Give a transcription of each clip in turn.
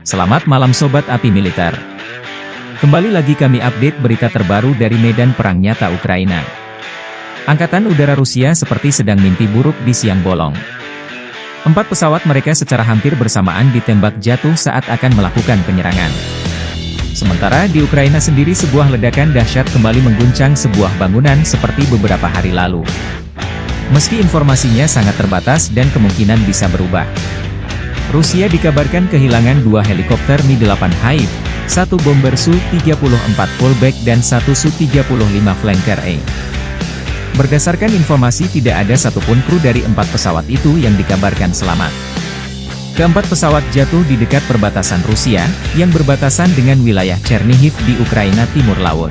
Selamat malam Sobat Api Militer. Kembali lagi kami update berita terbaru dari medan perang nyata Ukraina. Angkatan Udara Rusia seperti sedang mimpi buruk di siang bolong. 4 pesawat mereka secara hampir bersamaan ditembak jatuh saat akan melakukan penyerangan. Sementara di Ukraina sendiri sebuah ledakan dahsyat kembali mengguncang sebuah bangunan seperti beberapa hari lalu. Meski informasinya sangat terbatas dan kemungkinan bisa berubah. Rusia dikabarkan kehilangan 2 helikopter Mi-8 Hive, 1 bomber Su-34 Fallback dan 1 Su-35 Flanker A. Berdasarkan informasi tidak ada satupun kru dari 4 pesawat itu yang dikabarkan selamat. Keempat pesawat jatuh di dekat perbatasan Rusia, yang berbatasan dengan wilayah Chernihiv di Ukraina Timur Laut.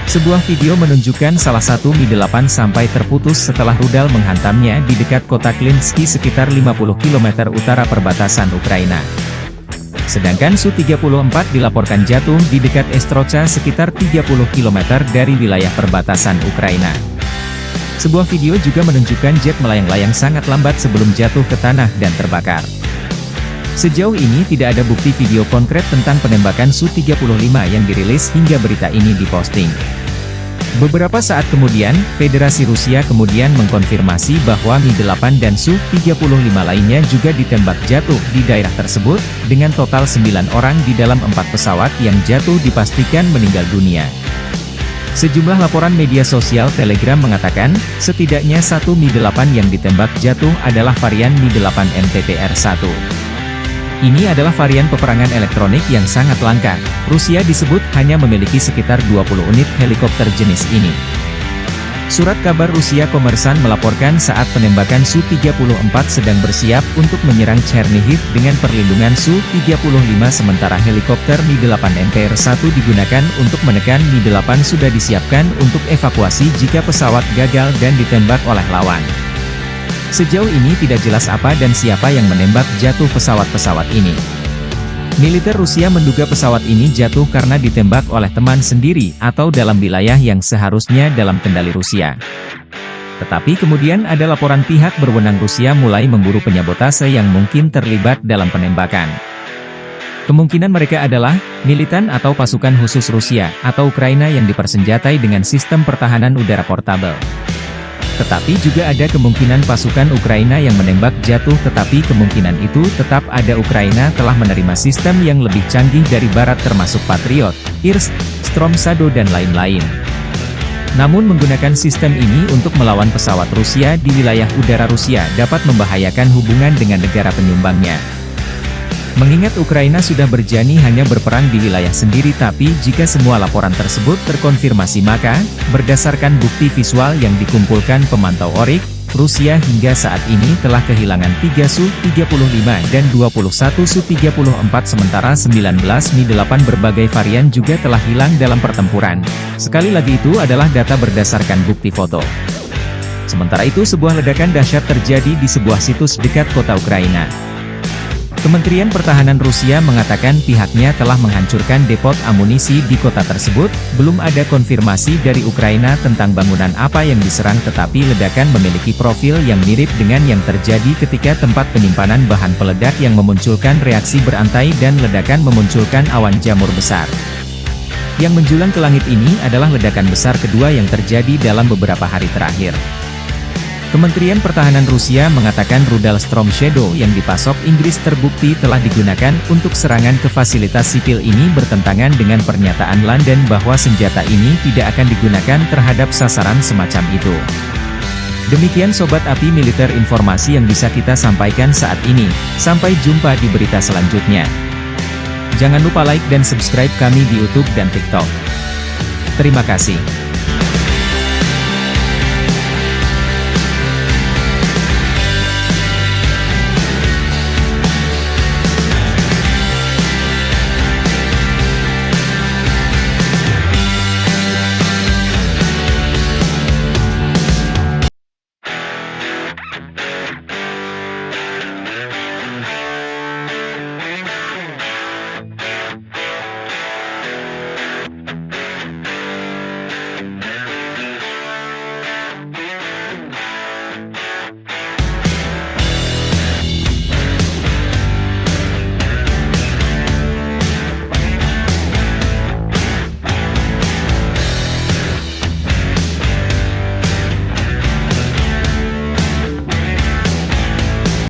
Sebuah video menunjukkan salah satu Mi-8 sampai terputus setelah rudal menghantamnya di dekat kota Klinsky sekitar 50 km utara perbatasan Ukraina. Sedangkan Su-34 dilaporkan jatuh di dekat Estrocha sekitar 30 km dari wilayah perbatasan Ukraina. Sebuah video juga menunjukkan jet melayang-layang sangat lambat sebelum jatuh ke tanah dan terbakar. Sejauh ini tidak ada bukti video konkret tentang penembakan Su-35 yang dirilis hingga berita ini diposting. Beberapa saat kemudian, Federasi Rusia kemudian mengkonfirmasi bahwa Mi-8 dan Su-35 lainnya juga ditembak jatuh di daerah tersebut, dengan total 9 orang di dalam 4 pesawat yang jatuh dipastikan meninggal dunia. Sejumlah laporan media sosial Telegram mengatakan, setidaknya 1 Mi-8 yang ditembak jatuh adalah varian Mi-8 MTPR-1. Ini adalah varian peperangan elektronik yang sangat langka. Rusia disebut hanya memiliki sekitar 20 unit helikopter jenis ini. Surat kabar Rusia Komersan melaporkan saat penembakan Su-34 sedang bersiap untuk menyerang Chernihiv dengan perlindungan Su-35 sementara helikopter Mi-8 MTR-1 digunakan untuk menekan Mi-8 sudah disiapkan untuk evakuasi jika pesawat gagal dan ditembak oleh lawan. Sejauh ini tidak jelas apa dan siapa yang menembak jatuh pesawat-pesawat ini. Militer Rusia menduga pesawat ini jatuh karena ditembak oleh teman sendiri atau dalam wilayah yang seharusnya dalam kendali Rusia. Tetapi kemudian ada laporan pihak berwenang Rusia mulai memburu penyabotase yang mungkin terlibat dalam penembakan. Kemungkinan mereka adalah militan atau pasukan khusus Rusia atau Ukraina yang dipersenjatai dengan sistem pertahanan udara portabel. Tetapi juga ada kemungkinan pasukan Ukraina yang menembak jatuh tetapi kemungkinan itu tetap ada. Ukraina telah menerima sistem yang lebih canggih dari Barat termasuk Patriot, IRS, Storm Shadow dan lain-lain. Namun menggunakan sistem ini untuk melawan pesawat Rusia di wilayah udara Rusia dapat membahayakan hubungan dengan negara penyumbangnya. Mengingat Ukraina sudah berjanji hanya berperang di wilayah sendiri tapi jika semua laporan tersebut terkonfirmasi maka, berdasarkan bukti visual yang dikumpulkan pemantau ORIK, Rusia hingga saat ini telah kehilangan 3 Su-35 dan 21 Su-34 sementara 19 Mi-8 berbagai varian juga telah hilang dalam pertempuran. Sekali lagi itu adalah data berdasarkan bukti foto. Sementara itu sebuah ledakan dahsyat terjadi di sebuah situs dekat kota Ukraina. Kementerian Pertahanan Rusia mengatakan pihaknya telah menghancurkan depot amunisi di kota tersebut. Belum ada konfirmasi dari Ukraina tentang bangunan apa yang diserang tetapi ledakan memiliki profil yang mirip dengan yang terjadi ketika tempat penyimpanan bahan peledak yang memunculkan reaksi berantai dan ledakan memunculkan awan jamur besar. Yang menjulang ke langit ini adalah ledakan besar kedua yang terjadi dalam beberapa hari terakhir. Kementerian Pertahanan Rusia mengatakan rudal Storm Shadow yang dipasok Inggris terbukti telah digunakan untuk serangan ke fasilitas sipil ini bertentangan dengan pernyataan London bahwa senjata ini tidak akan digunakan terhadap sasaran semacam itu. Demikian Sobat Api Militer informasi yang bisa kita sampaikan saat ini. Sampai jumpa di berita selanjutnya. Jangan lupa like dan subscribe kami di YouTube dan TikTok. Terima kasih.